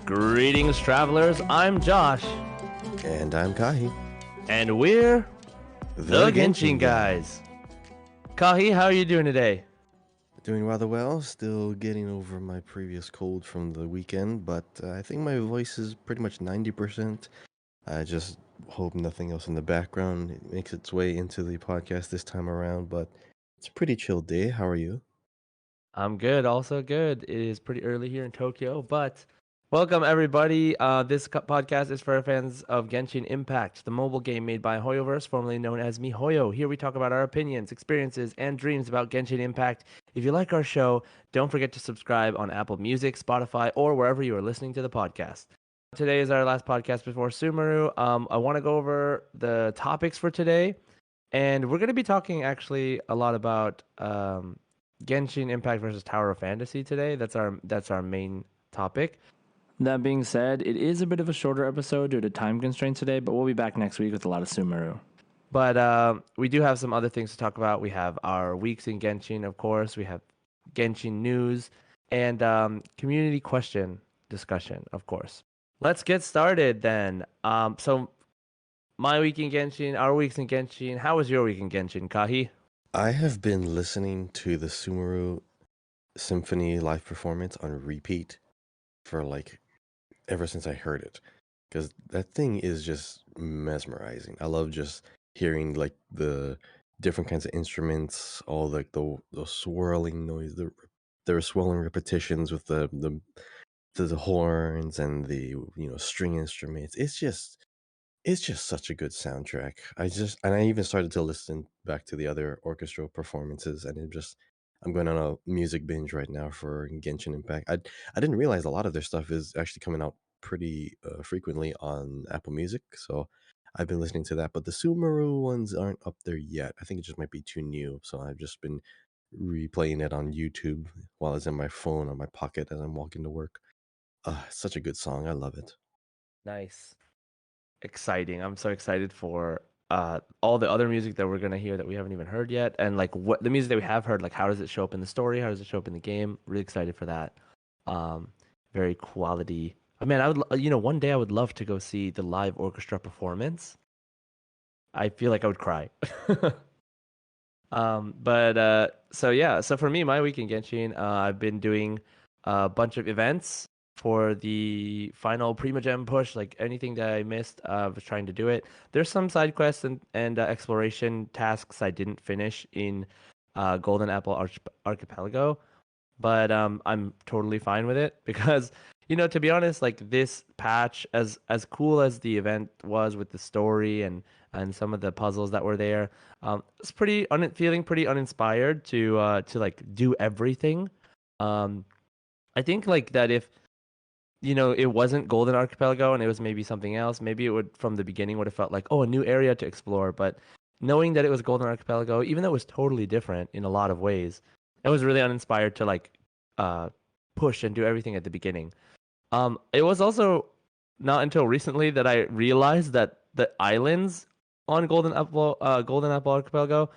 Greetings, travelers. I'm Josh, And I'm Kahi. and we're the Genshin guys. Kahi, how are you doing today? Doing rather well. Still getting over my previous cold from the weekend, but I think my voice is pretty much 90%. I just hope nothing else in the background it makes its way into the podcast this time around, but it's a pretty chill day. How are you? I'm good, also good. It is pretty early here in Tokyo, but welcome everybody. This podcast is for fans of Genshin Impact, the mobile game made by HoYoverse, formerly known as MiHoYo. Here we talk about our opinions, experiences, and dreams about Genshin Impact. If you like our show, don't forget to subscribe on Apple Music, Spotify, or wherever you are listening to the podcast. Today is our last podcast before Sumeru. I want to go over the topics for today, and we're going to be talking actually a lot about Genshin Impact versus Tower of Fantasy today. That's our main topic. That being said, it is a bit of a shorter episode due to time constraints today, but we'll be back next week with a lot of Sumeru. But we do have some other things to talk about. We have our weeks in Genshin, of course. We have Genshin news and community question discussion, of course. Let's get started then. So my week in Genshin, our weeks in Genshin. How was your week in Genshin, Kahi? I have been listening to the Sumeru Symphony live performance on repeat for ever since I heard it, because that thing is just mesmerizing. I love just hearing the different kinds of instruments, all the swirling noise, the swirling repetitions with the horns and the string instruments. It's just such a good soundtrack. I even started to listen back to the other orchestral performances, and I'm going on a music binge right now for Genshin Impact. I didn't realize a lot of their stuff is actually coming out pretty frequently on Apple Music, so I've been listening to that. But the Sumeru ones aren't up there yet. I think it just might be too new, so I've just been replaying it on YouTube while it's in my phone or my pocket as I'm walking to work. It's such a good song. I love it. Nice. Exciting. I'm so excited for all the other music that we're gonna hear that we haven't even heard yet, and like what the music that we have heard, like how does it show up in the story? How does it show up in the game? Really excited for that. Um, Very quality. I mean, one day I would love to go see the live orchestra performance. I feel like I would cry. But so yeah, so for me, my week in Genshin, I've been doing a bunch of events for the final Primagem push. Like anything that I missed, I was trying to do it. There's some side quests and exploration tasks I didn't finish in Golden Apple Archipelago, but I'm totally fine with it because to be honest, like this patch, as cool as the event was with the story and some of the puzzles that were there, it's feeling pretty uninspired to like do everything. Um, I think like that if it wasn't Golden Archipelago and it was maybe something else, maybe it would from the beginning would have felt like, oh, a new area to explore. But knowing that it was Golden Archipelago, even though it was totally different in a lot of ways, I was really uninspired to like uh push and do everything at the beginning. It was also not until recently that I realized that the islands on Golden Apple Archipelago,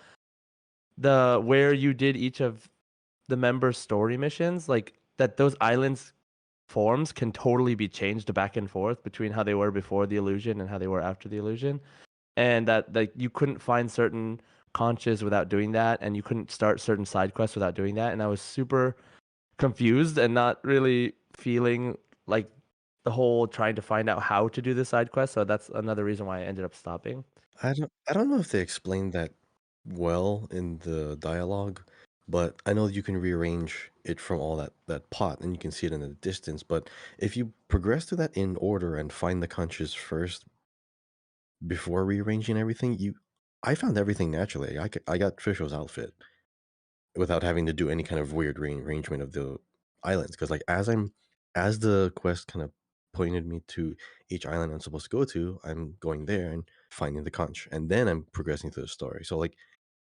the where you did each of the members' story missions, like that those islands forms can totally be changed back and forth between how they were before the illusion and how they were after the illusion, and that like you couldn't find certain conches without doing that, and you couldn't start certain side quests without doing that, and I was super confused and not really feeling like the whole trying to find out how to do the side quest. So that's another reason why I ended up stopping. I don't know if they explained that well in the dialogue, but I know you can rearrange it from all that pot and you can see it in the distance. But if you progress to that in order and find the conches first before rearranging everything, I found everything naturally. I got Trisho's outfit without having to do any kind of weird rearrangement of the islands. Because like as the quest kind of pointed me to each island I'm supposed to go to, I'm going there and finding the conch, and then I'm progressing through the story. So like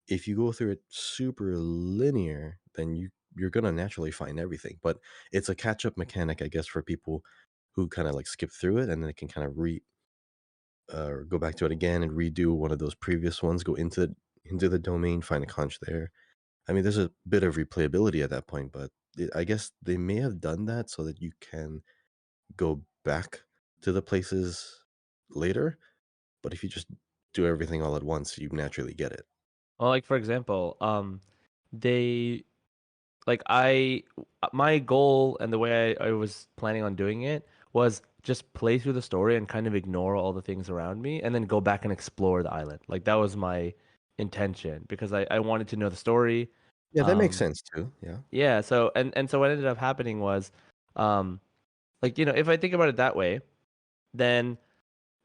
if you go through it super linear, then you're gonna naturally find everything. But it's a catch up mechanic, I guess, for people who kind of like skip through it and then they can kind of go back to it again and redo one of those previous ones, go into the domain, find a conch there. I mean, there's a bit of replayability at that point, but I guess they may have done that so that you can go back to the places later. But if you just do everything all at once, you naturally get it. Well, like for example, they like I my goal and the way I was planning on doing it was just play through the story and kind of ignore all the things around me and then go back and explore the island. Like that was my intention because I wanted to know the story. Yeah, that makes Um, sense too. Yeah. yeah, so and so what ended up happening was, um, like if I think about it that way, then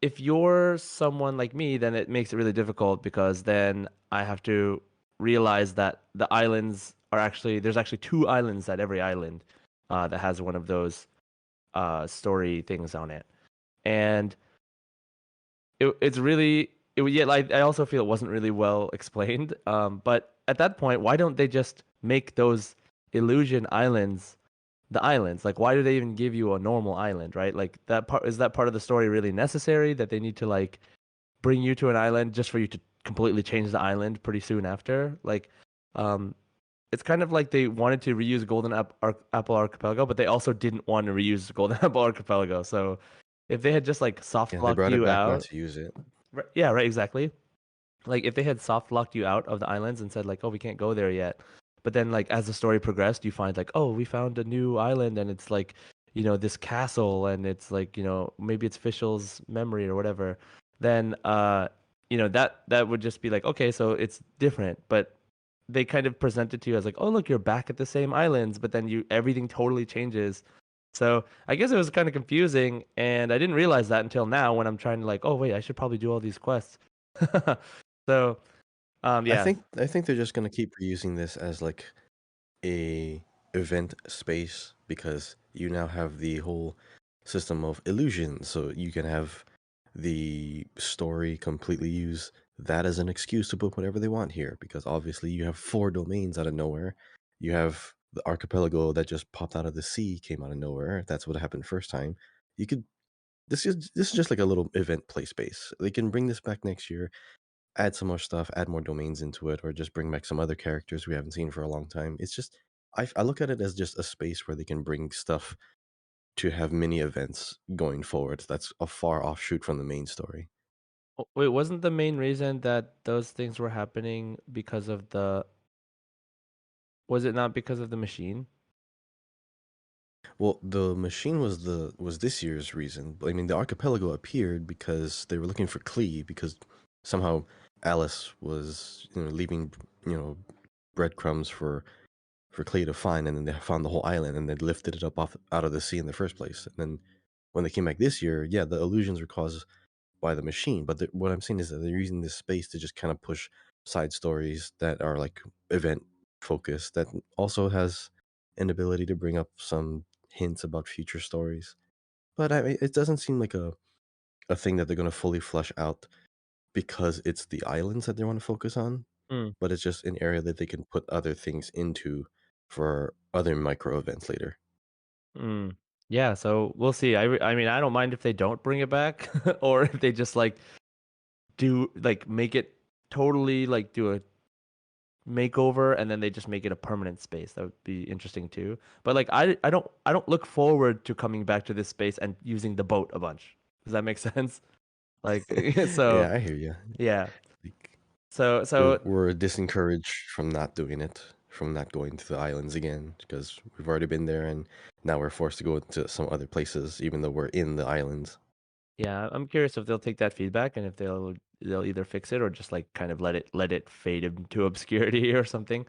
if you're someone like me, then it makes it really difficult because then I have to realize that the islands are actually there's actually two islands at every island that has one of those story things on it, and it's really yeah. Like I also feel it wasn't really well explained. But at that point, why don't they just make those illusion islands the islands? Like, why do they even give you a normal island, right? Like that part of the story really necessary that they need to like bring you to an island just for you to completely change the island pretty soon after. Like, um, it's kind of like they wanted to reuse Apple Archipelago, but they also didn't want to reuse Golden Apple Archipelago. So if they had just like soft Yeah, they locked brought it you back not out, to use it. yeah, right, exactly. Like if they had soft locked you out of the islands and said like, oh, we can't go there yet, but then like as the story progressed, you find like, oh, we found a new island and it's like, this castle and it's like, maybe it's Fischl's memory or whatever. Then that would just be like, okay, so it's different, but they kind of present it to you as like, oh, look, you're back at the same islands, but then everything totally changes. So I guess it was kind of confusing, and I didn't realize that until now when I'm trying to like, oh wait, I should probably do all these quests. So yeah. I think they're just gonna keep reusing this as like a event space because you now have the whole system of illusion, so you can have the story completely use that as an excuse to put whatever they want here because obviously you have four domains out of nowhere. You have the archipelago that just popped out of the sea, came out of nowhere. That's what happened first time. You could this is just like a little event play space. They can bring this back next year, add some more stuff, add more domains into it, or just bring back some other characters we haven't seen for a long time. It's just I look at it as just a space where they can bring stuff to have mini events going forward. That's a far offshoot from the main story. Wait, wasn't the main reason that those things were happening because of was it not because of the machine? Well, the machine was this year's reason. I mean, the archipelago appeared because they were looking for Klee because somehow Alice was leaving breadcrumbs for Clay to find, and then they found the whole island, and they lifted it up off out of the sea in the first place. And then when they came back this year, yeah, the illusions were caused by the machine. But what I'm saying is that they're using this space to just kind of push side stories that are like event focused. That also has an ability to bring up some hints about future stories. But it doesn't seem like a thing that they're going to fully flush out because it's the islands that they want to focus on, Mm, but it's just an area that they can put other things into for other micro events later. mm. Yeah, so we'll see. I mean, I don't mind if they don't bring it back or if they just like do like make it totally like do a makeover and then they just make it a permanent space. That would be interesting too. But like I don't look forward to coming back to this space and using the boat a bunch. Does that make sense? Like so Yeah, I hear you. yeah. Like, So we're disencouraged from not doing it, from not going to the islands again, because we've already been there, and now we're forced to go to some other places, even though we're in the islands. yeah, I'm curious if they'll take that feedback and if they'll either fix it or just like kind of let it fade into obscurity or something.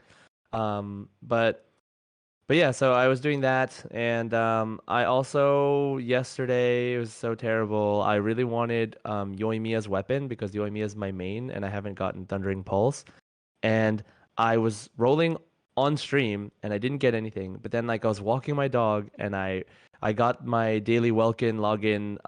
But yeah, so I was doing that, and I also yesterday it was so terrible. I really wanted Yoimiya's weapon because Yoimiya is my main, and I haven't gotten Thundering Pulse. And I was rolling on stream and I didn't get anything. But then like I was walking my dog and I got my daily Welkin login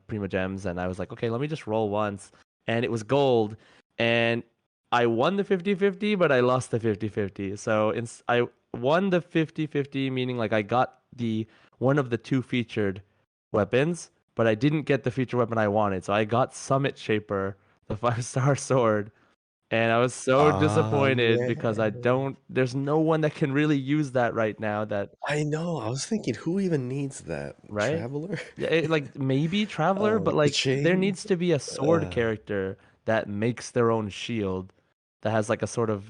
Prima Gems and I was like, okay, let me just roll once. And it was gold. And I won the 50-50, but I lost the 50-50. So I won the 50-50, meaning like I got the one of the two featured weapons, but I didn't get the feature weapon I wanted. So I got Summit Shaper, the 5-star sword, and I was so Ah, disappointed because I man. don't, there's no one that can really use that right now that, I know. I was thinking, who even needs that? right? Traveler? Yeah, like maybe Traveler, but The like there chain? needs to be a sword Uh, character that makes their own shield that has like a sort of,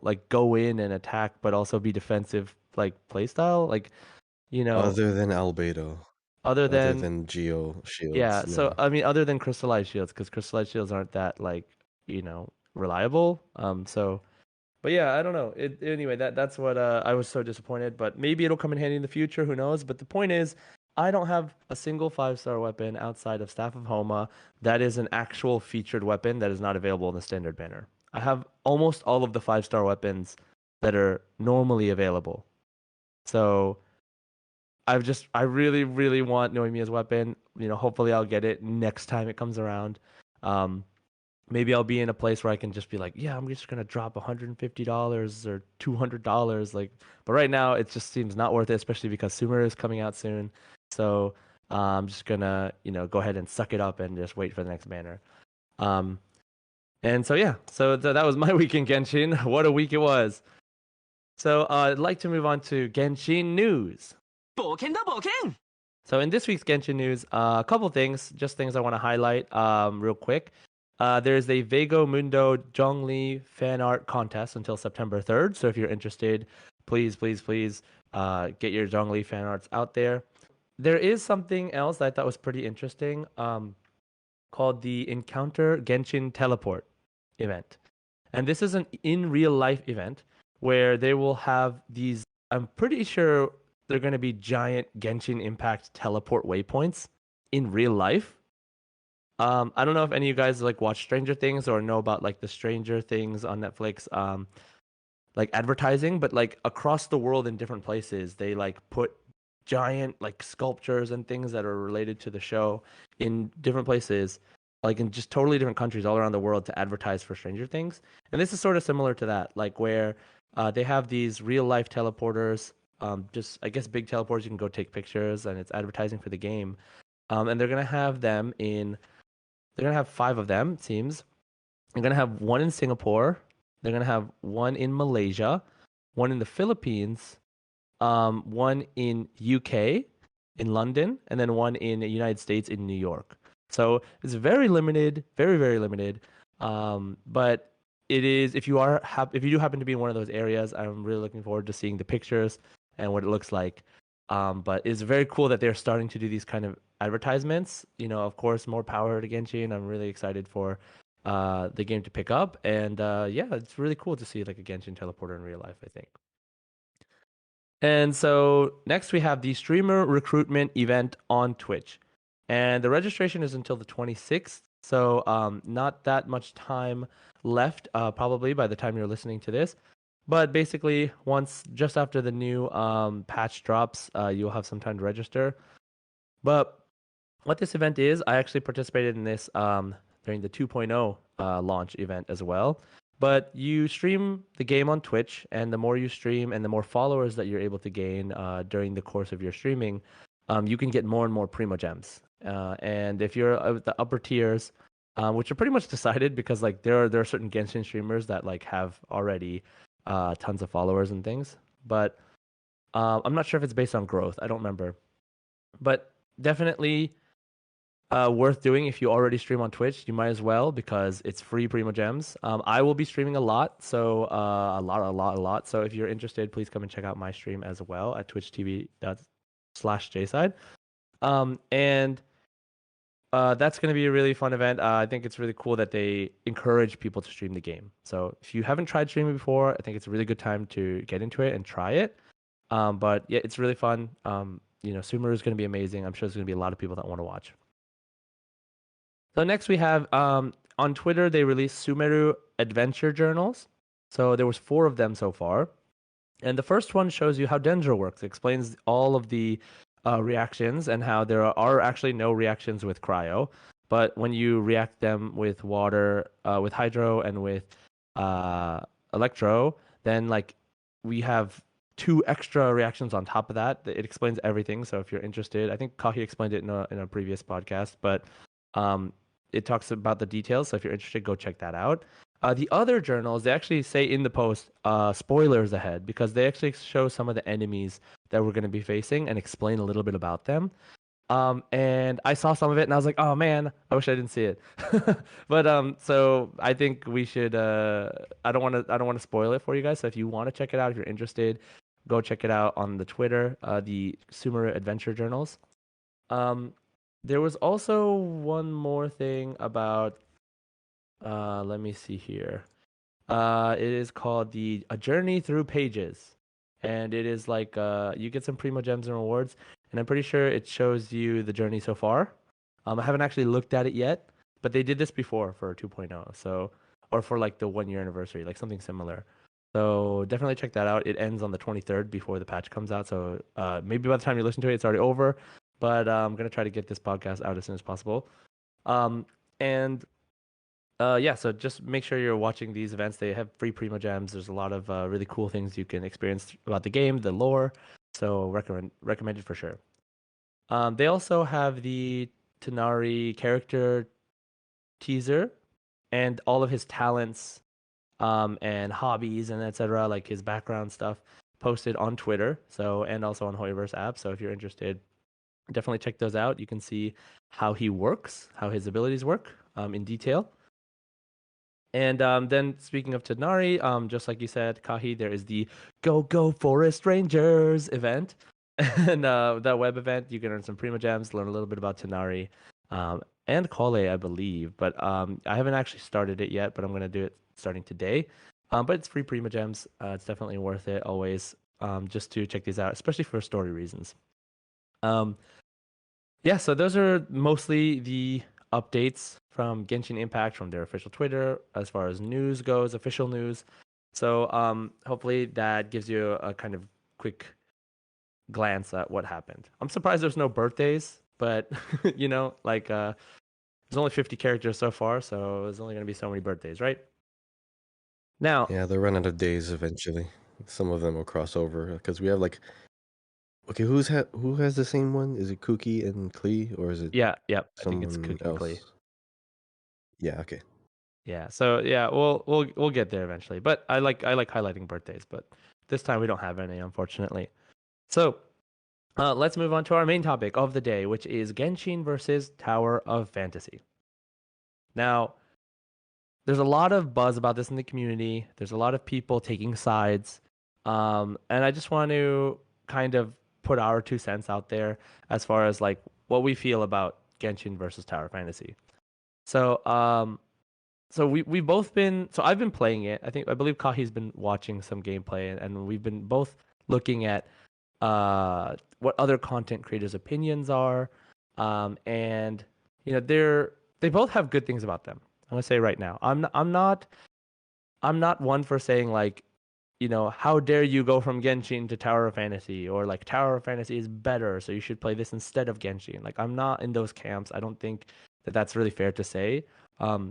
like go in and attack, but also be defensive, like playstyle. Like, you know, other than Albedo, other other than, than Geo yeah. shields, So, no. I mean, other than crystallized shields, because crystallized shields aren't that like, reliable. But yeah, I don't know. Anyway, that's what I was so disappointed. But maybe it'll come in handy in the future. Who knows? But the point is, I don't have a single 5-star weapon outside of Staff of Homa that is an actual featured weapon that is not available in the standard banner. I have almost all of the 5-star weapons that are normally available. So I really, really want Noemia's weapon. Hopefully I'll get it next time it comes around. Um, Maybe I'll be in a place where I can just be like, yeah, I'm just gonna drop $150 or $200. Like, but right now it just seems not worth it, especially because Sumeru is coming out soon. So I'm just gonna, go ahead and suck it up and just wait for the next banner. Um, and so yeah, so that was my week in Genshin. What a week it was. So I'd like to move on to Genshin news. So in this week's Genshin news, a couple things, just things I want to highlight real quick. There's a Vago Mundo Zhongli fan art contest until September 3rd. So if you're interested, please, please, please get your Zhongli fan arts out there. There is something else that I thought was pretty interesting called the Encounter Genshin Teleport event. And this is an in real life event where they will have these, I'm pretty sure they're going to be giant Genshin Impact teleport waypoints in real life. I don't know if any of you guys like watch Stranger Things or know about like the Stranger Things on Netflix, like advertising, but like across the world in different places, they like put giant like sculptures and things that are related to the show in different places, like in just totally different countries all around the world to advertise for Stranger Things. And this is sort of similar to that, like where they have these real life teleporters, just I guess big teleporters you can go take pictures, and it's advertising for the game. And they're gonna have five of them, it seems. They're gonna have one in Singapore. They're gonna have one in Malaysia, one in the Philippines, one in UK, in London, and then one in the United States in New York. So it's very limited, very very limited. But it is if you do happen to be in one of those areas, I'm really looking forward to seeing the pictures and what it looks like. But it's very cool that they're starting to do these kind of advertisements. Of course, more power to Genshin. I'm really excited for the game to pick up, and yeah, it's really cool to see like a Genshin teleporter in real life, I think. And so next we have the streamer recruitment event on Twitch. And the registration is until the 26th. So not that much time left, probably by the time you're listening to this. But basically, once just after the new patch drops, you'll have some time to register. But what this event is, I actually participated in this during the 2.0 launch event as well. But you stream the game on Twitch, and the more you stream and the more followers that you're able to gain during the course of your streaming, you can get more and more Primo Gems. And if you're at the upper tiers, which are pretty much decided because like there are certain Genshin streamers that like have already tons of followers and things, but I'm not sure if it's based on growth. I don't remember, but definitely worth doing if you already stream on Twitch. You might as well because it's free Primo Gems. I will be streaming a lot, so a lot. So if you're interested, please come and check out my stream as well at twitch.tv/jside. And that's going to be a really fun event. I think it's really cool that they encourage people to stream the game. So if you haven't tried streaming before, I think it's a really good time to get into it and try it. But yeah, it's really fun. Sumeru is going to be amazing. I'm sure there's going to be a lot of people that want to watch. So next we have on Twitter they released Sumeru adventure journals. So there was four of them so far. And the first one shows you how Dendro works. It explains all of the reactions and how there are actually no reactions with cryo. But when you react them with water, with hydro, and with uh, electro, then like we have two extra reactions on top of that. It explains everything. So if you're interested, I think Kahi explained it in a previous podcast, but um, it talks about the details. So if you're interested, go check that out. The other journals, they actually say in the post, spoilers ahead, because they actually show some of the enemies that we're going to be facing and explain a little bit about them. And I saw some of it and I was like, oh man, I wish I didn't see it. But so I think we should I don't want to spoil it for you guys. So if you want to check it out, if you're interested, go check it out on the Twitter, the Sumeru Adventure Journals. Um, there was also one more thing about let me see here. It is called the A Journey Through Pages, and it is like you get some Primo Gems and rewards, and I'm pretty sure it shows you the journey so far. I haven't actually looked at it yet, but they did this before for 2.0, so or for like the 1 year anniversary, like something similar. So definitely check that out. It ends on the 23rd before the patch comes out, so maybe by the time you listen to it, it's already over. But I'm gonna try to get this podcast out as soon as possible. And yeah, so just make sure you're watching these events. They have free Primo Gems. There's a lot of really cool things you can experience about the game, the lore. So recommended for sure. They also have the Tanari character teaser and all of his talents and hobbies and etc. like his background stuff posted on Twitter. So and also on Hoyoverse app. So if you're interested, definitely check those out. You can see how he works, how his abilities work in detail. And then speaking of Tanari, just like you said, Kahi, there is the Go Go Forest Rangers event. And that web event, you can earn some Primo Gems, learn a little bit about Tanari and Kole, I believe. But I haven't actually started it yet, but I'm going to do it starting today. But it's free Primo Gems. It's definitely worth it always just to check these out, especially for story reasons. Um, yeah, so those are mostly the updates from Genshin Impact from their official Twitter as far as news goes, official news. So hopefully that gives you a kind of quick glance at what happened. I'm surprised there's no birthdays, but like there's only 50 characters so far, so there's only going to be so many birthdays, right? Now, Yeah, they'll run out of days eventually. Some of them will cross over because we have like, okay, who has the same one? Is it Cookie and Klee, or is it yeah, I think it's someone Cookie and Clay. else? Yeah, okay. Yeah, so yeah, we'll get there eventually. But I like highlighting birthdays, but this time we don't have any, unfortunately. So let's move on to our main topic of the day, which is Genshin versus Tower of Fantasy. Now, there's a lot of buzz about this in the community. There's a lot of people taking sides. And I just want to kind of put our 2 cents out there as far as like what we feel about Genshin versus Tower of Fantasy. So, we've both been I've been playing it. I believe Kahi's been watching some gameplay, and we've been both looking at what other content creators' opinions are, and they both have good things about them. I'm gonna say right now, I'm not one for saying like, how dare you go from Genshin to Tower of Fantasy, or like Tower of Fantasy is better, so you should play this instead of Genshin. Like I'm not in those camps. I don't think that that's really fair to say.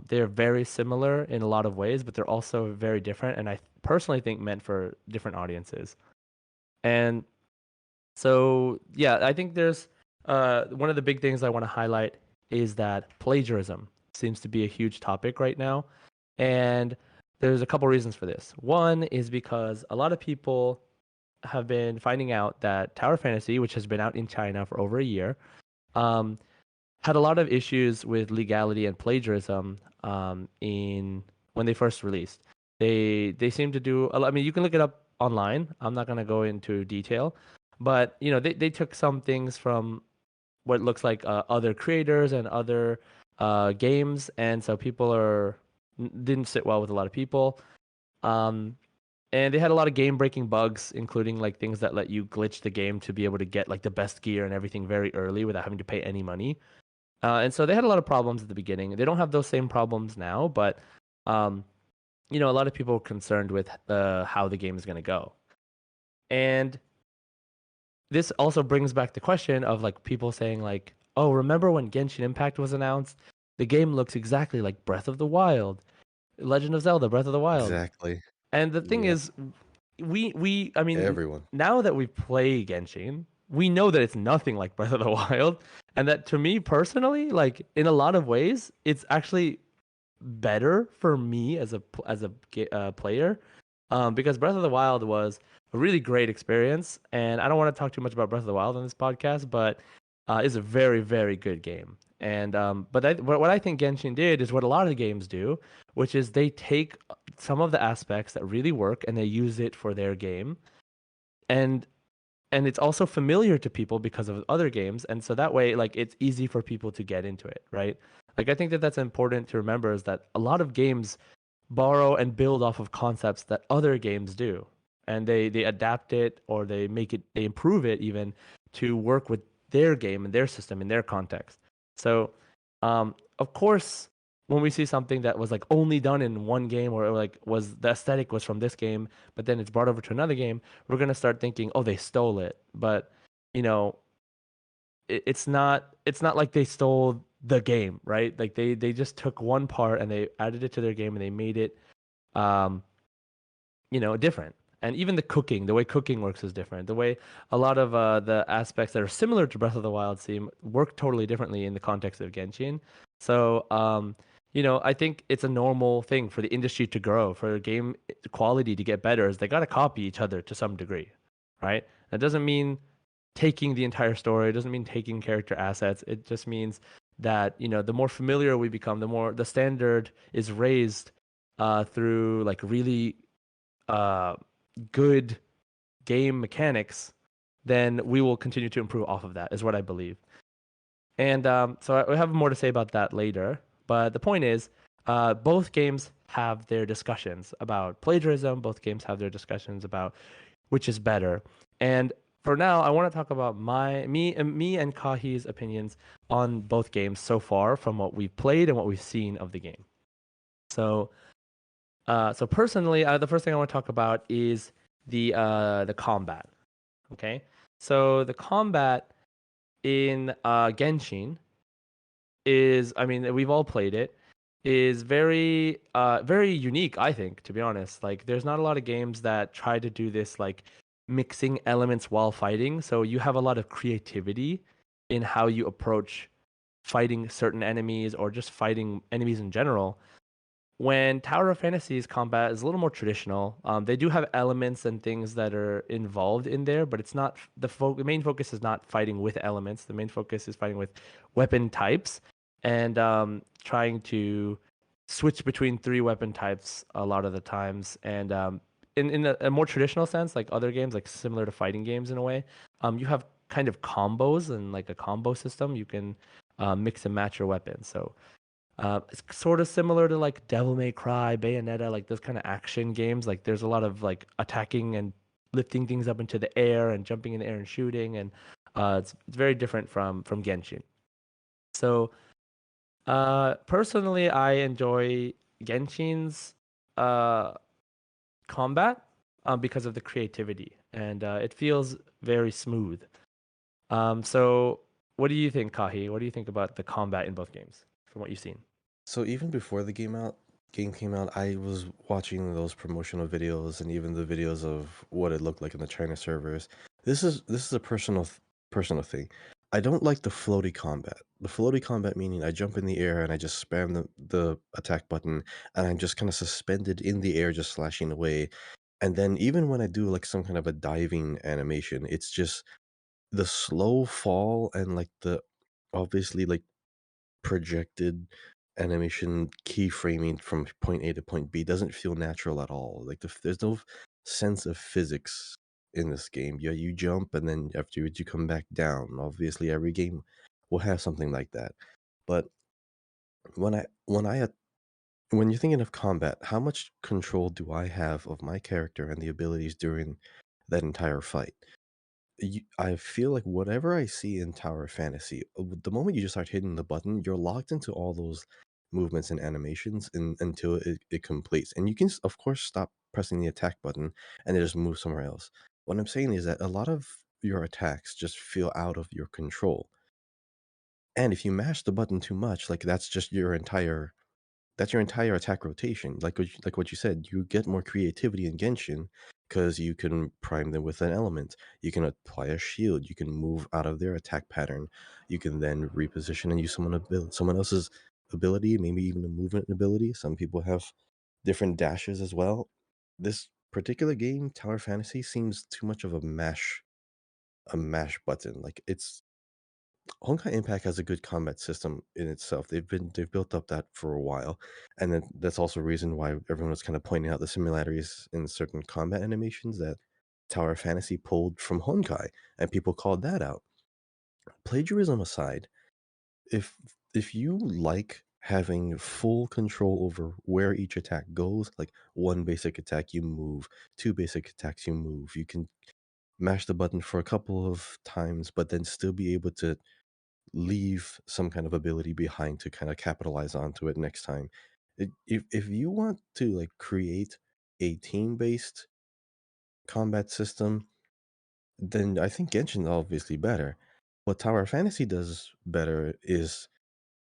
They're very similar in a lot of ways, but they're also very different, and I personally think meant for different audiences. And so, yeah, I think there's one of the big things I want to highlight is that plagiarism seems to be a huge topic right now. And there's a couple reasons for this. One is because a lot of people have been finding out that Tower Fantasy, which has been out in China for over a year, um, had a lot of issues with legality and plagiarism in when they first released. They seem to do I mean, you can look it up online. I'm not going to go into detail, but they took some things from what looks like other creators and other games, and so people didn't sit well with a lot of people. Um, and they had a lot of game breaking bugs, including like things that let you glitch the game to be able to get like the best gear and everything very early without having to pay any money. And so they had a lot of problems at the beginning. They don't have those same problems now, but um, a lot of people are concerned with how the game is going to go. And this also brings back the question of like people saying like, "Oh, remember when Genshin Impact was announced? The game looks exactly like Breath of the Wild, Legend of Zelda: Breath of the Wild." Exactly. And the thing Yep. is, I mean, Everyone. now that we play Genshin, we know that it's nothing like Breath of the Wild, and that to me personally, like in a lot of ways, it's actually better for me as a player, because Breath of the Wild was a really great experience, and I don't want to talk too much about Breath of the Wild on this podcast, but it's a very very good game. And what I think Genshin did is what a lot of the games do, which is they take some of the aspects that really work and they use it for their game, and it's also familiar to people because of other games, and so that way like it's easy for people to get into it, right? Like I think that that's important to remember, is that a lot of games borrow and build off of concepts that other games do, and they adapt it, or they improve it even to work with their game and their system in their context. So of course, when we see something that was like only done in one game, or like was the aesthetic was from this game but then it's brought over to another game, we're going to start thinking, oh, they stole it. But you know, it's not like they stole the game, right? Like they just took one part and they added it to their game and they made it um different. And even the cooking, the way cooking works is different. The way a lot of the aspects that are similar to Breath of the Wild seem work totally differently in the context of Genshin. So, I think it's a normal thing for the industry to grow, for game quality to get better, is they got to copy each other to some degree, right? That doesn't mean taking the entire story. It doesn't mean taking character assets. It just means that, the more familiar we become, the more the standard is raised through like really uh, good game mechanics, then we will continue to improve off of that, is what I believe. And so I have more to say about that later. But the point is, both games have their discussions about plagiarism. Both games have their discussions about which is better. And for now, I want to talk about me and Kahi's opinions on both games so far, from what we've played and what we've seen of the game. So so personally, the first thing I want to talk about is the combat. Okay, so the combat in Genshin is, I mean, we've all played it, is very unique, I think, to be honest. Like, there's not a lot of games that try to do this, like mixing elements while fighting. So you have a lot of creativity in how you approach fighting certain enemies, or just fighting enemies in general. When Tower of Fantasy's combat is a little more traditional, they do have elements and things that are involved in there, but it's not the main focus is not fighting with elements. The main focus is fighting with weapon types, and trying to switch between three weapon types a lot of the times. And in a more traditional sense, like other games, like similar to fighting games in a way, you have kind of combos and like a combo system. You can mix and match your weapons. So it's sort of similar to like Devil May Cry, Bayonetta, like those kind of action games. Like there's a lot of like attacking and lifting things up into the air and jumping in the air and shooting, and it's very different from Genshin. So personally, I enjoy Genshin's uh, combat because of the creativity, and it feels very smooth. So what do you think, Kahi? What do you think about the combat in both games from what you've seen? So even before the game came out, I was watching those promotional videos and even the videos of what it looked like in the China servers. This is a personal thing. I don't like the floaty combat. The floaty combat meaning I jump in the air and I just spam the attack button and I'm just kind of suspended in the air just slashing away. And then even when I do like some kind of a diving animation, it's just the slow fall and like the obviously like projected animation keyframing from point A to point B doesn't feel natural at all. Like there's no sense of physics in this game. You jump and then afterwards you come back down. Obviously, every game will have something like that. But when I when I when you're thinking of combat, how much control do I have of my character and the abilities during that entire fight? I feel like whatever I see in Tower of Fantasy, the moment you just start hitting the button, you're locked into all those movements and animations until it completes. And you can, of course, stop pressing the attack button and then just move somewhere else. What I'm saying is that a lot of your attacks just feel out of your control. And if you mash the button too much, like that's your entire attack rotation. Like what you said, you get more creativity in Genshin because you can prime them with an element. You can apply a shield. You can move out of their attack pattern. You can then reposition and use someone else's ability, maybe even a movement ability. Some people have different dashes as well. This particular game, Tower Fantasy, seems too much of a mash button. Like it's Honkai Impact has a good combat system in itself. They've built up that for a while, and then that's also a reason why everyone was kind of pointing out the similarities in certain combat animations that Tower Fantasy pulled from Honkai, and people called that out. Plagiarism aside, if if you like having full control over where each attack goes, like one basic attack you move, two basic attacks you move, you can mash the button for a couple of times, but then still be able to leave some kind of ability behind to kind of capitalize onto it next time. If you want to like create a team-based combat system, then I think Genshin's obviously better. What Tower Fantasy does better is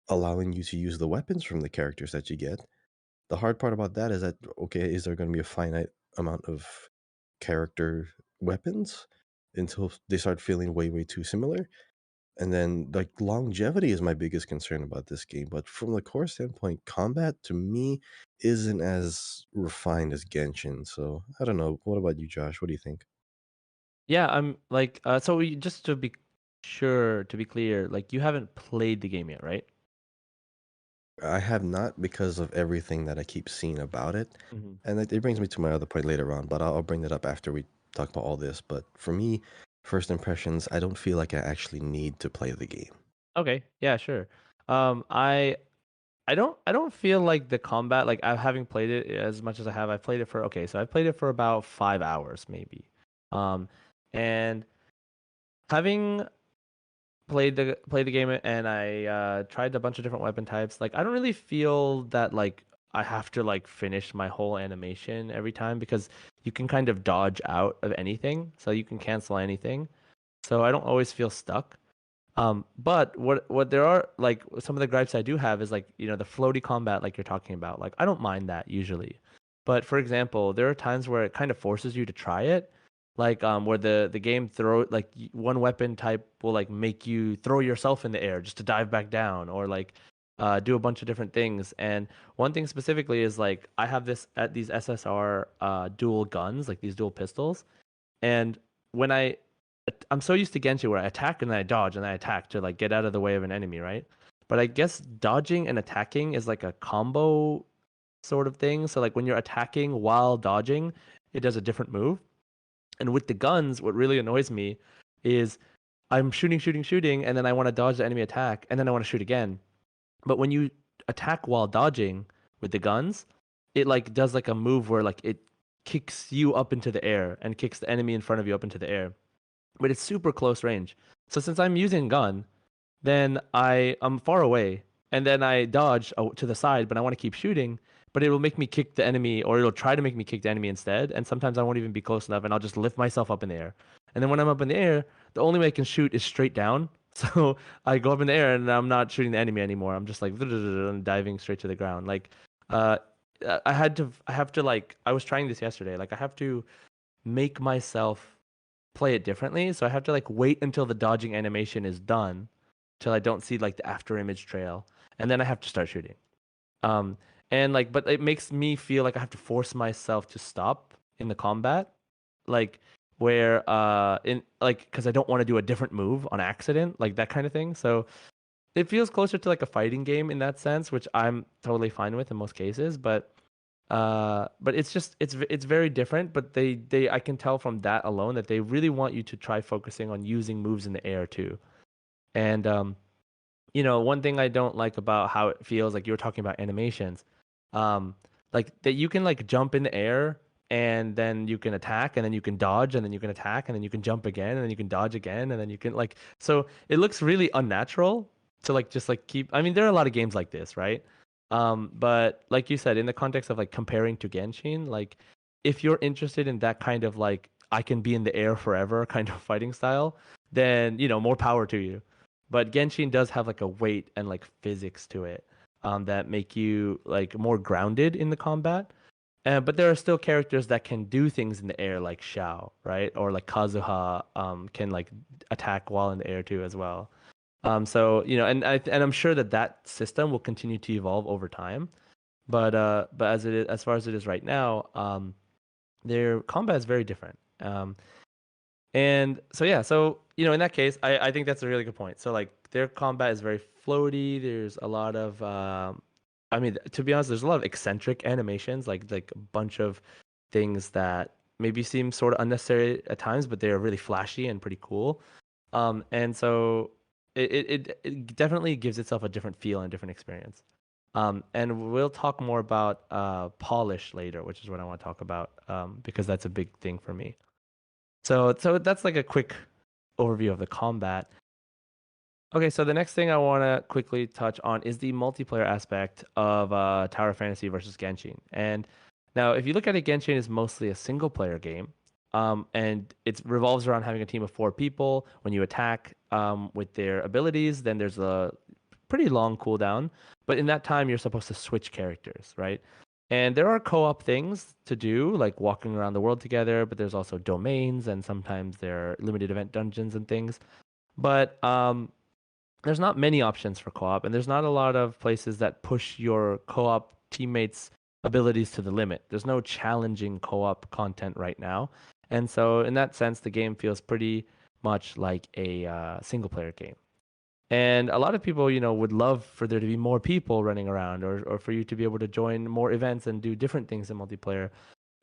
allowing you to use the weapons from the characters that you get. The hard part about that is that okay, is there going to be a finite amount of character weapons until they start feeling way too similar? And then like longevity is my biggest concern about this game. But from the core standpoint, combat to me isn't as refined as Genshin. So I don't know. What about you, Josh? What do you think? Yeah, I'm like just to be sure, to be clear, like you haven't played the game yet, right? I have not because of everything that I keep seeing about it. Hmm. And it brings me to my other point later on, but I'll bring that up after we talk about all this. But for me, first impressions, I don't feel like I actually need to play the game. Okay, yeah, sure. I don't feel like the combat, like I having played it as much as I have. I've played it for okay, so I've played it for about 5 hours maybe. Um, and having played the game and I tried a bunch of different weapon types. Like I don't really feel that like I have to like finish my whole animation every time because you can kind of dodge out of anything, so you can cancel anything. So I don't always feel stuck. But what there are like some of the gripes I do have is like, the floaty combat like you're talking about. Like I don't mind that usually. But for example, there are times where it kind of forces you to try it. Like where the game throw like one weapon type will like make you throw yourself in the air just to dive back down or like do a bunch of different things. And one thing specifically is like I have this at these SSR dual guns, like these dual pistols. And when I'm so used to Genshin where I attack and then I dodge and then I attack to like get out of the way of an enemy, right? But I guess dodging and attacking is like a combo sort of thing. So like when you're attacking while dodging, it does a different move. And with the guns, what really annoys me is I'm shooting, shooting, shooting, and then I want to dodge the enemy attack, and then I want to shoot again. But when you attack while dodging with the guns, it like does like a move where like it kicks you up into the air and kicks the enemy in front of you up into the air, but it's super close range. So since I'm using gun, then I'm far away, and then I dodge to the side, but I want to keep shooting, but it will make me kick the enemy, or it'll try to make me kick the enemy instead. And sometimes I won't even be close enough, and I'll just lift myself up in the air. And then when I'm up in the air, the only way I can shoot is straight down. So I go up in the air, and I'm not shooting the enemy anymore. I'm just like diving straight to the ground. Like, uh, I have to like, I was trying this yesterday. Like, I have to make myself play it differently. So I have to like wait until the dodging animation is done, till I don't see like the after image trail, and then I have to start shooting. Um, and like, but it makes me feel like I have to force myself to stop in the combat, like where in like because I don't want to do a different move on accident, like that kind of thing. So it feels closer to like a fighting game in that sense, which I'm totally fine with in most cases. But it's just it's very different. But they I can tell from that alone that they really want you to try focusing on using moves in the air too. And one thing I don't like about how it feels like you were talking about animations, um, like that you can like jump in the air and then you can attack and then you can dodge and then you can attack and then you can jump again and then you can dodge again and then you can like so it looks really unnatural to like just like keep. I mean, there are a lot of games like this, right? But like you said, in the context of like comparing to Genshin, like if you're interested in that kind of like I can be in the air forever kind of fighting style, then more power to you. But Genshin does have like a weight and like physics to it, that make you like more grounded in the combat. But there are still characters that can do things in the air, like Xiao, right? Or like Kazuha, can like attack while in the air too as well. So and I'm sure that that system will continue to evolve over time. But as far as it is right now, their combat is very different. And so yeah, so in that case, I think that's a really good point. So like their combat is very floaty. There's a lot of I mean, to be honest, there's a lot of eccentric animations, like a bunch of things that maybe seem sort of unnecessary at times, but they are really flashy and pretty cool. And so it definitely gives itself a different feel and a different experience. And we'll talk more about polish later, which is what I want to talk about, because that's a big thing for me. So that's like a quick overview of the combat. Okay, so the next thing I want to quickly touch on is the multiplayer aspect of Tower Fantasy versus Genshin. And now, if you look at it, Genshin is mostly a single player game, and it revolves around having a team of four people. When you attack with their abilities, then there's a pretty long cooldown. But in that time, you're supposed to switch characters, right? And there are co-op things to do, like walking around the world together, but there's also domains, and sometimes there are limited event dungeons and things. But there's not many options for co-op, and there's not a lot of places that push your co-op teammates' abilities to the limit. There's no challenging co-op content right now, and so in that sense, the game feels pretty much like a single-player game. And a lot of people, would love for there to be more people running around, or for you to be able to join more events and do different things in multiplayer.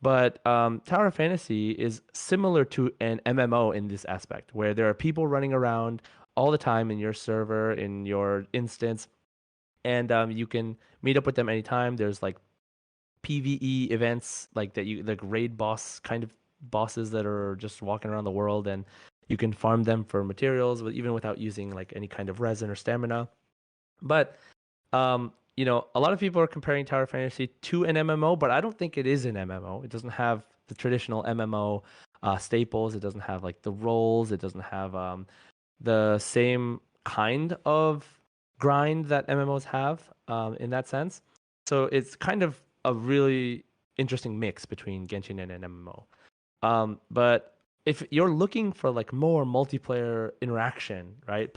But Tower of Fantasy is similar to an MMO in this aspect, where there are people running around all the time in your server, in your instance, and you can meet up with them anytime. There's like PvE events like that, you like raid boss kind of bosses that are just walking around the world, and you can farm them for materials, even without using like any kind of resin or stamina. But a lot of people are comparing Tower Fantasy to an MMO, but I don't think it is an MMO. It doesn't have the traditional MMO staples. It doesn't have like the roles. It doesn't have the same kind of grind that MMOs have in that sense. So it's kind of a really interesting mix between Genshin and an MMO. But if you're looking for like more multiplayer interaction, right?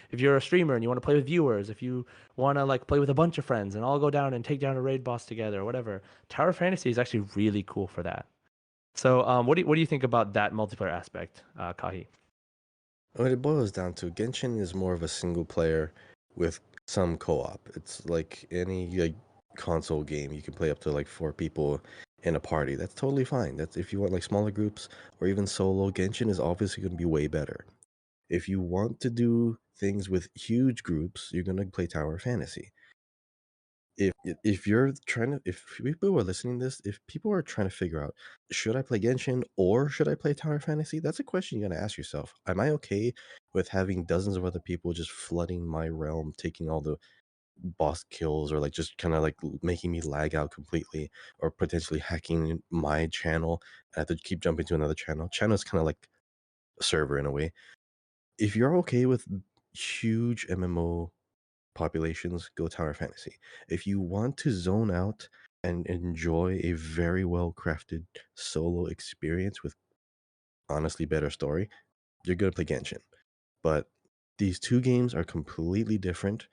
If you're a streamer and you want to play with viewers, if you want to like play with a bunch of friends and all go down and take down a raid boss together or whatever, Tower Fantasy is actually really cool for that. So, what do you think about that multiplayer aspect, Kahi? What it boils down to, Genshin is more of a single player with some co-op. It's like any like console game. You can play up to like four people in a party. That's totally fine. That's if you want like smaller groups or even solo, Genshin is obviously going to be way better. If you want to do things with huge groups, you're going to play Tower Fantasy. If you're trying to, if people are listening to this, if people are trying to figure out, should I play Genshin or should I play Tower Fantasy? That's a question you gotta ask yourself. Am I okay with having dozens of other people just flooding my realm, taking all the boss kills, or like just kind of like making me lag out completely, or potentially hacking my channel? I have to keep jumping to another channel. Channel is kind of like a server in a way. If you're okay with huge MMO populations, go Tower Fantasy. If you want to zone out and enjoy a very well crafted solo experience with honestly better story, you're gonna play Genshin. But these two games are completely different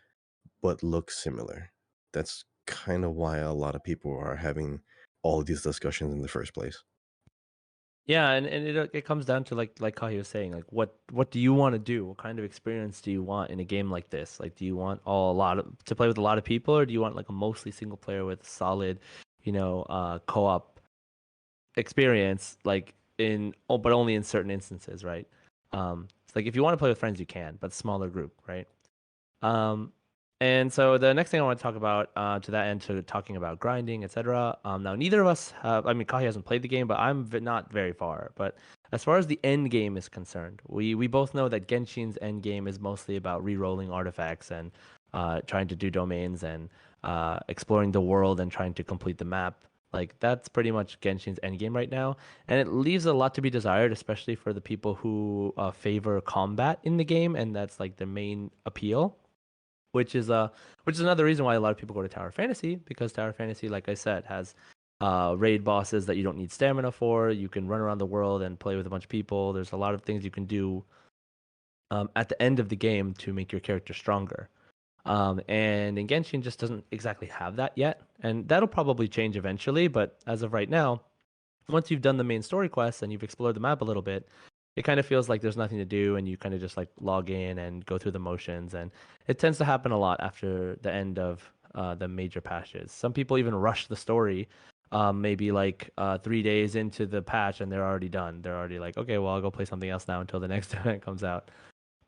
but look similar. That's kind of why a lot of people are having all of these discussions in the first place. Yeah, and it comes down to like Kahi was saying, like what do you want to do? What kind of experience do you want in a game like this? Like, do you want to play with a lot of people, or do you want like a mostly single player with solid, co-op experience, like but only in certain instances, right? It's like if you want to play with friends, you can, but smaller group, right? Um, and so the next thing I want to talk about, to that end, to talking about grinding, etc. Now neither of us have. I mean, Kahi hasn't played the game, but not very far. But as far as the end game is concerned, we both know that Genshin's end game is mostly about re-rolling artifacts and trying to do domains and exploring the world and trying to complete the map. Like that's pretty much Genshin's end game right now, and it leaves a lot to be desired, especially for the people who favor combat in the game, and that's like the main appeal, which is another reason why a lot of people go to Tower Fantasy, because Tower Fantasy, like I said, has raid bosses that you don't need stamina for. You can run around the world and play with a bunch of people. There's a lot of things you can do at the end of the game to make your character stronger. And in Genshin just doesn't exactly have that yet, and that'll probably change eventually. But as of right now, once you've done the main story quests and you've explored the map a little bit, it kind of feels like there's nothing to do, and you kind of just like log in and go through the motions. And it tends to happen a lot after the end of the major patches. Some people even rush the story, maybe like 3 days into the patch, and they're already done. They're already like, okay, well, I'll go play something else now until the next event comes out.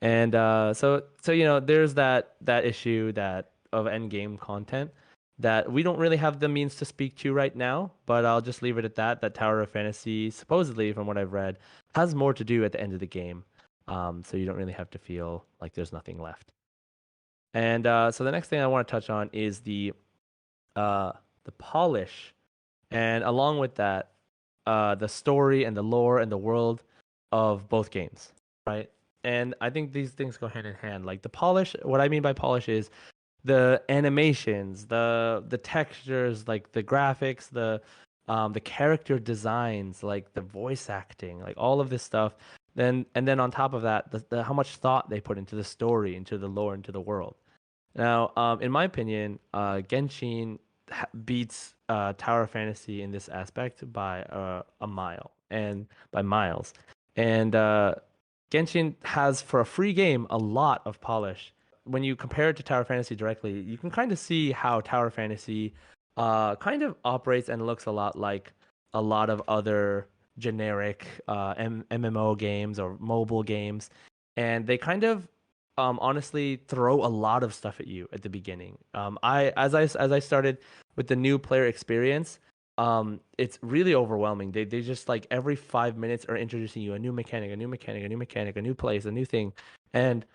And so there's that issue that of end game content that we don't really have the means to speak to right now, but I'll just leave it at that. That Tower of Fantasy, supposedly from what I've read, has more to do at the end of the game. So you don't really have to feel like there's nothing left. And so the next thing I want to touch on is uh the polish, and along with that, the story and the lore and the world of both games, right? And I think these things go hand in hand. Like the polish, what I mean by polish is the animations, the textures, like the graphics, the character designs, like the voice acting, like all of this stuff. And then on top of that, the how much thought they put into the story, into the lore, into the world. Now, in my opinion, Genshin beats Tower of Fantasy in this aspect by a mile and by miles. And Genshin has, for a free game, a lot of polish. When you compare it to Tower Fantasy directly, you can kind of see how Tower Fantasy kind of operates and looks a lot like a lot of other generic MMO games or mobile games. And they kind of honestly throw a lot of stuff at you at the beginning. As I started with the new player experience, it's really overwhelming. They just like every 5 minutes are introducing you a new mechanic, a new mechanic, a new mechanic, a new place, a new thing, and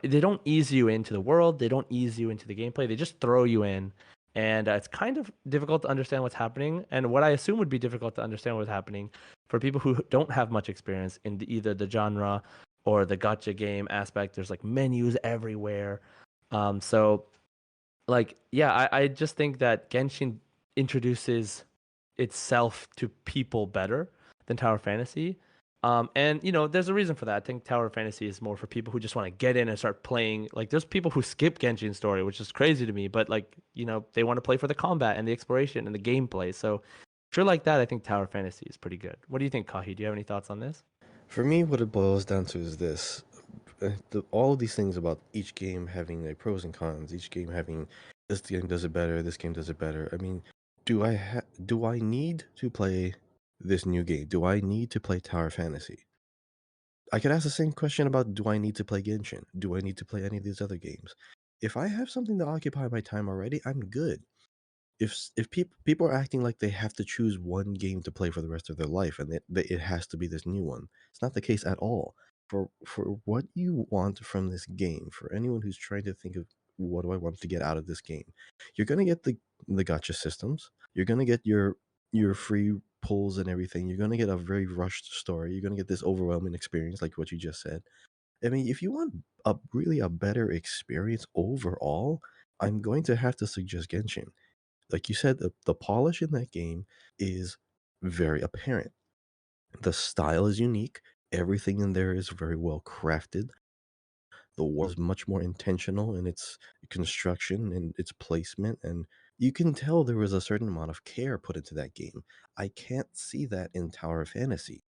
they don't ease you into the world. They don't ease you into the gameplay. They just throw you in, and it's kind of difficult to understand what's happening. And what I assume would be difficult to understand what's happening for people who don't have much experience in either the genre or the gotcha game aspect. There's like menus everywhere. So like yeah, I just think that Genshin introduces itself to people better than Tower Fantasy. And there's a reason for that. I think Tower Fantasy is more for people who just want to get in and start playing. Like there's people who skip Genshin story, which is crazy to me, but like, they want to play for the combat and the exploration and the gameplay. So if you're like that, I think Tower Fantasy is pretty good. What do you think, Kahi? Do you have any thoughts on this? For me, what it boils down to is this: all of these things about each game having like pros and cons. Each game having this game does it better, this game does it better. I mean, do I need to play this new game? Do I need to play Tower Fantasy? I could ask the same question about, do I need to play Genshin? Do I need to play any of these other games? If I have something to occupy my time already, I'm good. If people are acting like they have to choose one game to play for the rest of their life, and it has to be this new one, it's not the case at all. For what you want from this game, for anyone who's trying to think of what do I want to get out of this game, you're gonna get the gotcha systems. You're gonna get your free pulls and everything. You're gonna get a very rushed story. You're gonna get this overwhelming experience, like what you just said. I mean, if you want a better experience overall, I'm going to have to suggest Genshin. Like you said, the polish in that game is very apparent. The style is unique. Everything in there is very well crafted. The world is much more intentional in its construction and its placement, and you can tell there was a certain amount of care put into that game. I can't see that in Tower of Fantasy.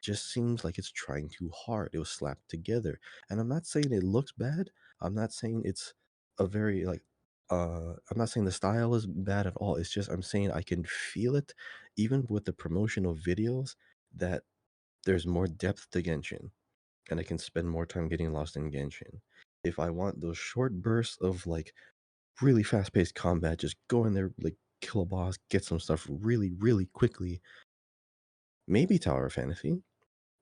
Just seems like it's trying too hard. It was slapped together. And I'm not saying it looks bad. I'm not saying it's a very like I'm not saying the style is bad at all. It's just I'm saying I can feel it even with the promotional videos that there's more depth to Genshin and I can spend more time getting lost in Genshin. If I want those short bursts of like really fast-paced combat, just go in there, like kill a boss, get some stuff really, really quickly, maybe Tower of Fantasy.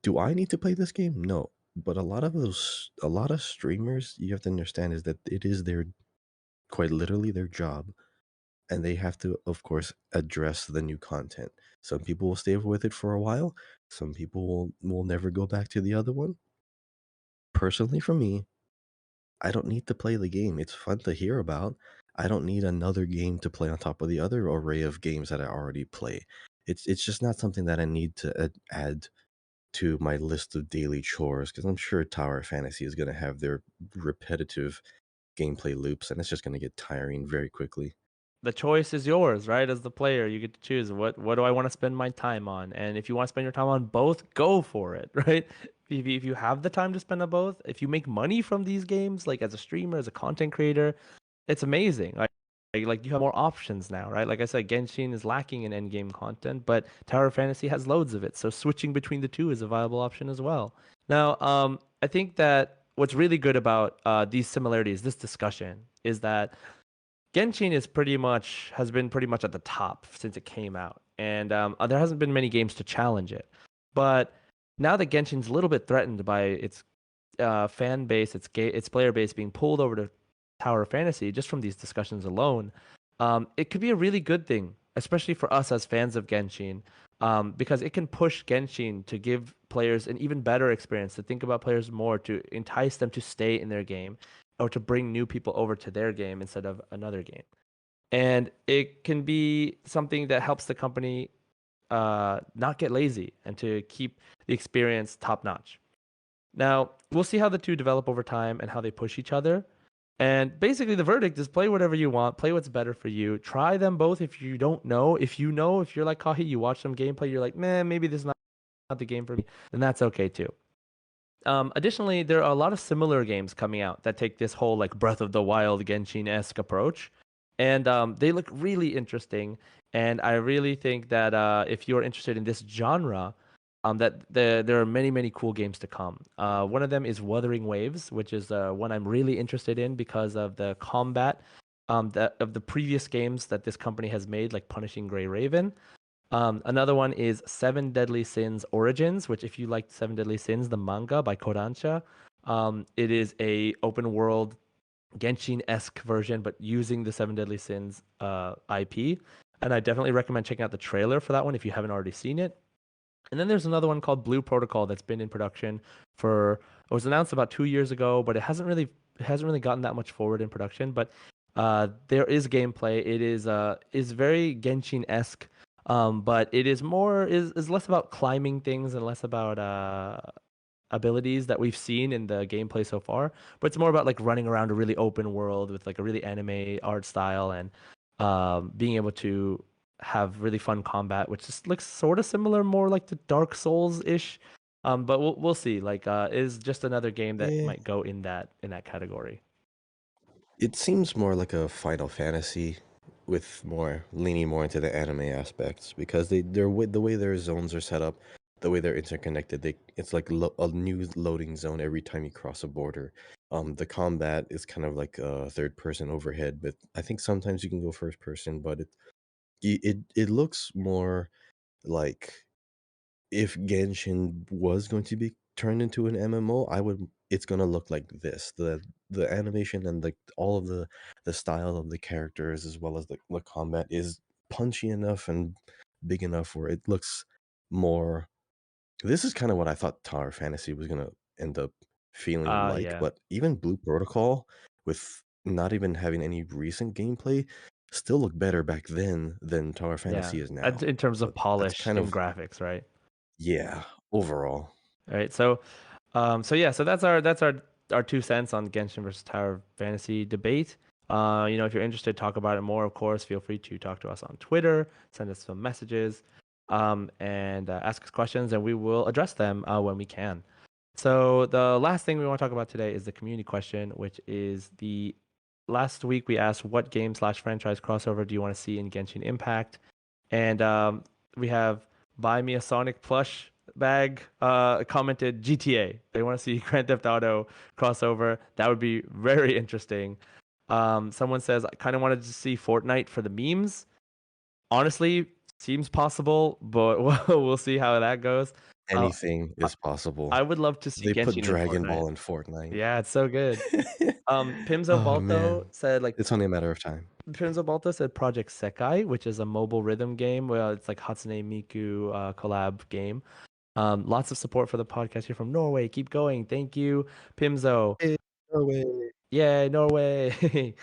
Do I need to play this game? No. But a lot of streamers, you have to understand is that it is their, quite literally their job. And they have to, of course, address the new content. Some people will stay with it for a while. Some people will never go back to the other one. Personally, for me, I don't need to play the game. It's fun to hear about. I don't need another game to play on top of the other array of games that I already play. It's just not something that I need to add to my list of daily chores because I'm sure Tower Fantasy is going to have their repetitive gameplay loops, and it's just going to get tiring very quickly. The choice is yours, right? As the player, you get to choose what do I want to spend my time on, and if you want to spend your time on both, go for it, right? If you have the time to spend on both, if you make money from these games, like as a streamer, as a content creator, it's amazing. Like you have more options now, right? Like I said, Genshin is lacking in end game content, but Tower of Fantasy has loads of it. So switching between the two is a viable option as well. Now, I think that what's really good about these similarities, this discussion, is that Genshin is pretty much has been pretty much at the top since it came out, and there hasn't been many games to challenge it. But now that Genshin's a little bit threatened by its fan base, its player base being pulled over to Tower of Fantasy, just from these discussions alone, it could be a really good thing, especially for us as fans of Genshin, because it can push Genshin to give players an even better experience, to think about players more, to entice them to stay in their game, or to bring new people over to their game instead of another game. And it can be something that helps the company not get lazy and to keep the experience top notch. Now, we'll see how the two develop over time and how they push each other. And basically, the verdict is play whatever you want, play what's better for you. Try them both if you don't know. If you know, if you're like Kahi, you watch some gameplay, you're like, man, maybe this is not the game for me, then that's okay too. Additionally, there are a lot of similar games coming out that take this whole like Breath of the Wild Genshin-esque approach, and they look really interesting. And I really think that if you're interested in this genre, there are many cool games to come. One of them is Wuthering Waves, which is one I'm really interested in because of the combat of the previous games that this company has made, like Punishing Gray Raven. Another one is Seven Deadly Sins Origins, which if you liked Seven Deadly Sins, the manga by Kodansha, it is a open world Genshin-esque version, but using the Seven Deadly Sins IP. And I definitely recommend checking out the trailer for that one if you haven't already seen it. And then there's another one called Blue Protocol that's been in production for it was announced about 2 years ago, but it hasn't really gotten that much forward in production. But there is gameplay. It is very Genshin-esque, but it is less about climbing things and less about abilities that we've seen in the gameplay so far. But it's more about like running around a really open world with like a really anime art style and being able to have really fun combat, which just looks sort of similar, more like to Dark Souls ish. But we'll see. Like, is just another game that Yeah, might go in that category. it seems more like a Final Fantasy with more leaning more into the anime aspects because the way their zones are set up, the way they're interconnected, it's like a new loading zone every time you cross a border. The combat is kind of like a third person overhead, but I think sometimes you can go first person, but it looks more like if Genshin was going to be turned into an MMO, it's gonna look like this. The animation and all of the style of the characters as well as the combat is punchy enough and big enough where it looks more this is kind of what I thought Tower Fantasy was gonna end up feeling like, Yeah, but even Blue Protocol, with not even having any recent gameplay, still looked better back then than Tower yeah. Fantasy is And now. in terms So of that's polish kind and of graphics, right? yeah, overall. Right. So yeah, so that's our 2 cents on Genshin versus Tower of Fantasy debate. If you're interested to talk about it more, of course, feel free to talk to us on Twitter, send us some messages, and ask us questions, and we will address them when we can. So the last thing we want to talk about today is the community question, which is the last week we asked what game/franchise crossover do you want to see in Genshin Impact, and we have buy me a Sonic plush bag commented GTA. They want to see Grand Theft Auto crossover. That would be very interesting. Someone says I kind of wanted to see Fortnite for the memes. Honestly, seems possible, but we'll see how that goes. Uh, Anything I is possible. I would love to see They put Genshin in Dragon Fortnite. Ball in Fortnite. Yeah, it's so good. Pimzo Oh Balto man, said like it's only a matter of time. Prince of Balta said Project Sekai, which is a mobile rhythm game. Well, it's like Hatsune Miku collab game. Lots of support for the podcast here from Norway. Keep going. Thank you, Pimzo. Hey, Norway. Yay, Norway.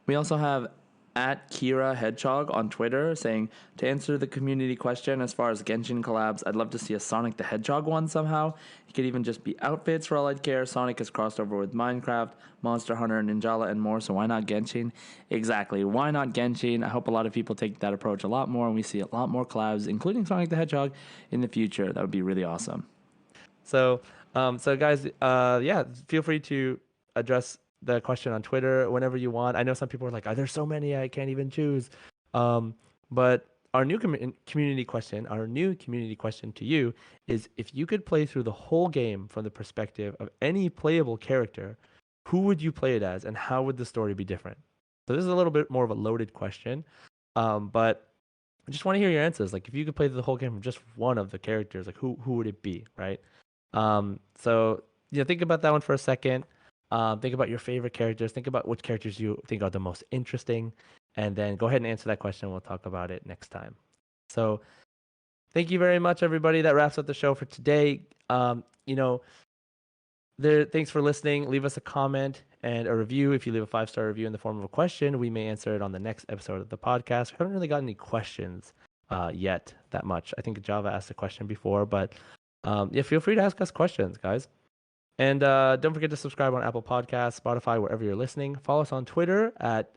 We also have at Kira Hedgehog on Twitter saying, to answer the community question as far as Genshin collabs, I'd love to see a Sonic the Hedgehog one somehow. It could even just be outfits for all I'd care. Sonic has crossed over with Minecraft, Monster Hunter, Ninjala, and more, so why not Genshin? Exactly. Why not Genshin? I hope a lot of people take that approach a lot more, and we see a lot more collabs, including Sonic the Hedgehog, in the future. That would be really awesome. So, so guys, yeah, feel free to address the question on Twitter whenever you want. I know some people are like, "Are there so many? I can't even choose." But our new community question, to you is: if you could play through the whole game from the perspective of any playable character, who would you play it as, and how would the story be different? So this is a little bit more of a loaded question, but I just want to hear your answers. Like, if you could play the whole game from just one of the characters, like who would it be, right? So think about that one for a second. Think about your favorite characters. Think about which characters you think are the most interesting, and then go ahead and answer that question. We'll talk about it next time. So, thank you very much, everybody. That wraps up the show for today. Thanks for listening. Leave us a comment and a review. If you leave a 5-star review in the form of a question, we may answer it on the next episode of the podcast. We haven't really gotten any questions yet that much. I think Java asked a question before, but yeah, feel free to ask us questions, guys. And don't forget to subscribe on Apple Podcasts, Spotify, wherever you're listening. Follow us on Twitter at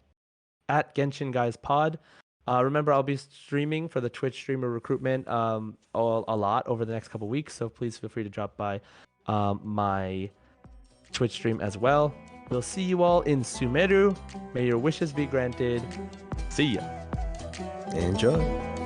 Genshin Guys Pod. Remember, I'll be streaming for the Twitch streamer recruitment a lot over the next couple weeks, so please feel free to drop by my Twitch stream as well. We'll see you all in Sumeru. May your wishes be granted. See ya. Enjoy.